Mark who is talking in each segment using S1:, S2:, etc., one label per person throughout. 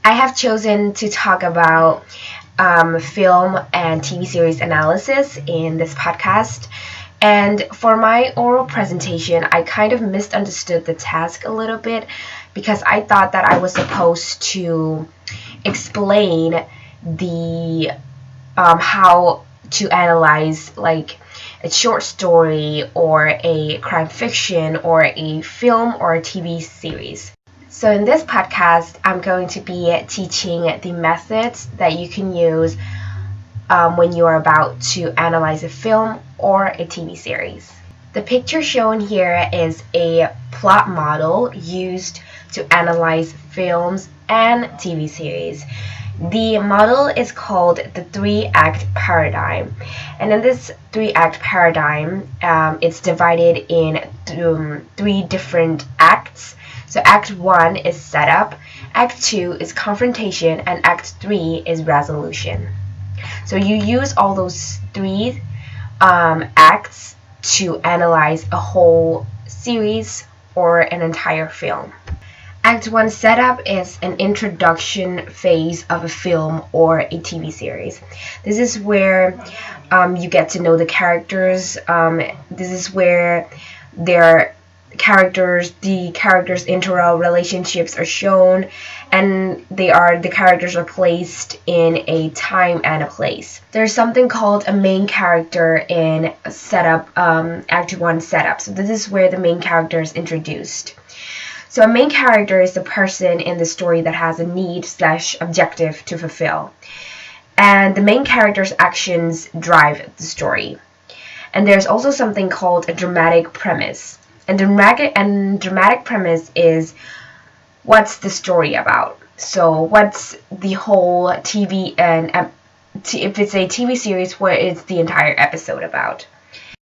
S1: I have chosen to talk about film and TV series analysis in this podcast. And for my oral presentation, I kind of misunderstood the task a little bit because I thought that I was supposed to explain the how to analyze like a short story or a crime fiction or a film or a TV series. So in this podcast, I'm going to be teaching the methods that you can use when you are about to analyze a film or a TV series. The picture shown here is a plot model used to analyze films and TV series. The model is called the three-act paradigm. And in this three-act paradigm, it's divided in three different acts. So Act 1 is setup, Act 2 is confrontation, and Act 3 is resolution. So you use all those three acts to analyze a whole series or an entire film. Act 1 setup is an introduction phase of a film or a TV series. This is where you get to know the characters. This is where the characters' interrelated relationships are shown, and the characters are placed in a time and a place. There's something called a main character in setup, Act 1 setup. So this is where the main character is introduced. So a main character is the person in the story that has a need/objective to fulfill. And the main character's actions drive the story. And there's also something called a dramatic premise. And dramatic premise is what's the story about. So what's the whole TV and if it's a TV series, what is the entire episode about?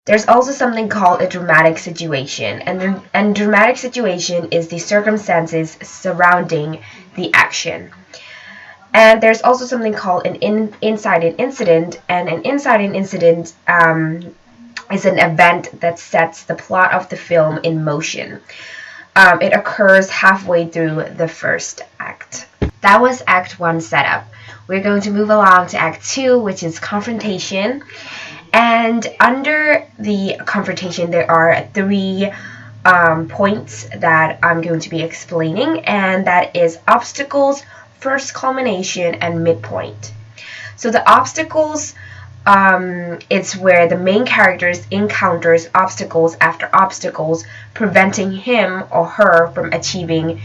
S1: There's also something called a dramatic situation, and dramatic situation is the circumstances surrounding the action. And there's also something called an inciting incident, and an inciting incident is an event that sets the plot of the film in motion. It occurs halfway through the first act. That was Act 1 setup. We're going to move along to Act 2, which is confrontation. And under the confrontation, there are three points that I'm going to be explaining, and that is obstacles, first culmination, and midpoint. So the obstacles, it's where the main character encounters obstacles after obstacles, preventing him or her from achieving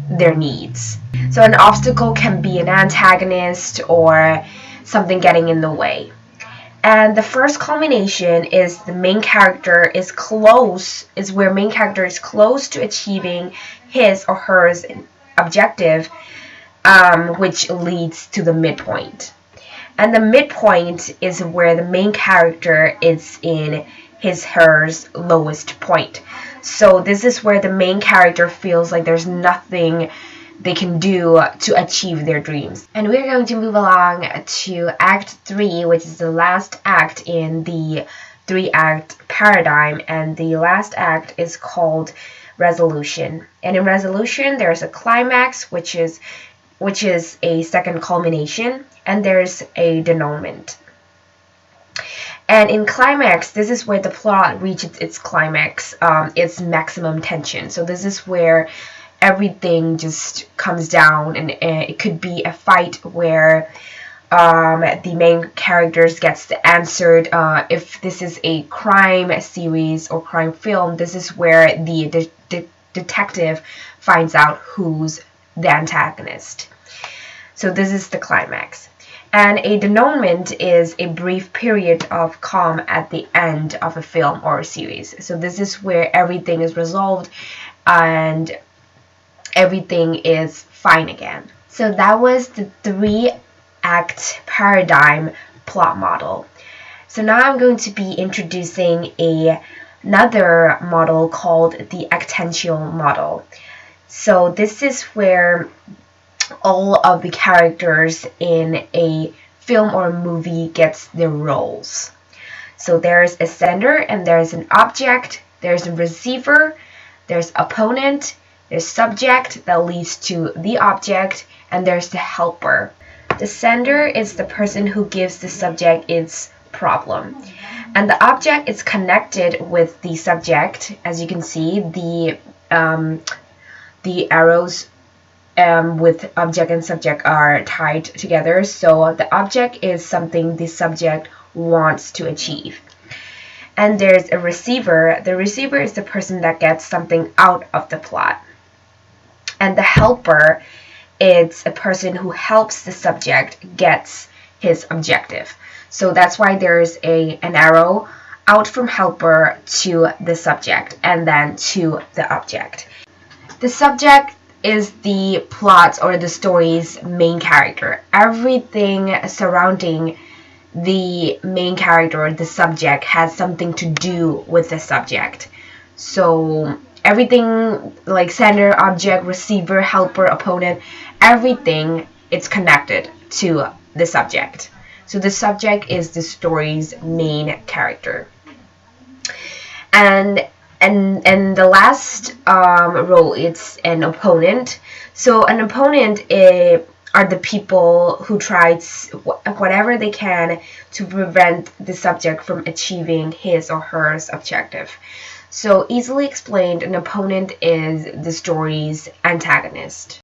S1: their needs. So an obstacle can be an antagonist or something getting in the way. And the first culmination is where main character is close to achieving his or her objective, which leads to the midpoint. And the midpoint is where the main character is in her lowest point. So this is where the main character feels like there's nothing they can do to achieve their dreams. And we're going to move along to Act 3, which is the last act in the three-act paradigm, and the last act is called resolution. And in resolution, there's a climax, which is a second culmination, and there's a denouement. And in climax, this is where the plot reaches its climax, its maximum tension. So this is where everything just comes down, and it could be a fight where the main characters gets answered. If this is a crime series or crime film, this is where the detective finds out who's the antagonist. So this is the climax. And a denouement is a brief period of calm at the end of a film or a series. So this is where everything is resolved and everything is fine again. So that was the three-act paradigm plot model. So now I'm going to be introducing another model called the Attentional Model. So this is where all of the characters in a film or movie gets their roles. So there's a sender and there's an object, there's a receiver, there's opponent, There's subject that leads to the object, and there's the helper. The sender is the person who gives the subject its problem. And the object is connected with the subject. As you can see, the arrows with object and subject are tied together. So the object is something the subject wants to achieve. And there's a receiver. The receiver is the person that gets something out of the plot. And the helper is a person who helps the subject gets his objective. So that's why there's an arrow out from helper to the subject and then to the object. The subject is the plot or the story's main character. Everything surrounding the main character, the subject, has something to do with the subject. So everything like sender, object, receiver, helper, opponent, everything is connected to the subject. So the subject is the story's main character. And the last role, it's an opponent. So an opponent are the people who try whatever they can to prevent the subject from achieving his or her objective. So easily explained, an opponent is the story's antagonist.